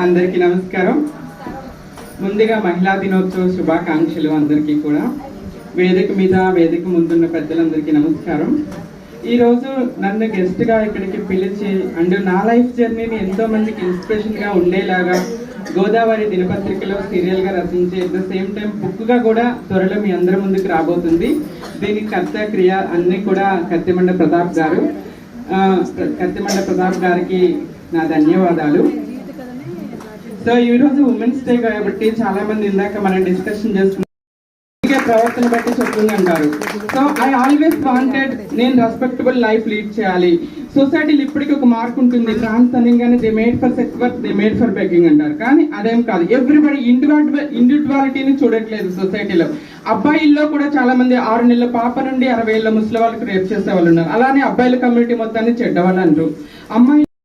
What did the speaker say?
అందరికీ నమస్కారం. ముందుగా మహిళా దినోత్సవ శుభాకాంక్షలు అందరికీ కూడా. వేదిక ముందున్న పెద్దలందరికీ నమస్కారం. ఈరోజు నన్ను గెస్ట్గా ఇక్కడికి పిలిచి అండ్ నా లైఫ్ జర్నీని ఎంతో మందికి ఇన్స్పిరేషన్గా ఉండేలాగా గోదావరి దినపత్రికలో సీరియల్గా రచించే అట్ ద సేమ్ టైం బుక్గా కూడా త్వరలో మీ అందరి ముందుకు రాబోతుంది. దీనికి కర్త క్రియ అన్నీ కూడా కత్తిమండ ప్రతాప్ గారికి నా ధన్యవాదాలు. సో ఈరోజు ఉమెన్స్ డే కాబట్టి చాలా మంది ఇందాక మనం డిస్కషన్ చేసుకున్నాం, ప్రవర్తన బట్టి చెప్తుందంటారు. సో ఐ ఆల్వేస్ వాంటెడ్ నేను రెస్పెక్టబుల్ లైఫ్ లీడ్ చేయాలి. సొసైటీలో ఇప్పటికీ ఒక మార్క్ ఉంటుంది, ట్రాన్స్ అనగానే they made for sex work, they made for begging అంటారు. కానీ అదేం కాదు. ఎవ్రీబడి ఇండివిజువాలిటీని చూడట్లేదు సొసైటీలో. అబ్బాయిల్లో కూడా చాలా మంది 6 నెలల పాప నుండి 60 ఏళ్ళ ముసలి వాళ్ళకి రేప్ చేసే వాళ్ళు ఉన్నారు. అలానే అబ్బాయిల కమ్యూనిటీ మొత్తాన్ని చెడ్డవాళ్ళు అంటారు. అమ్మాయి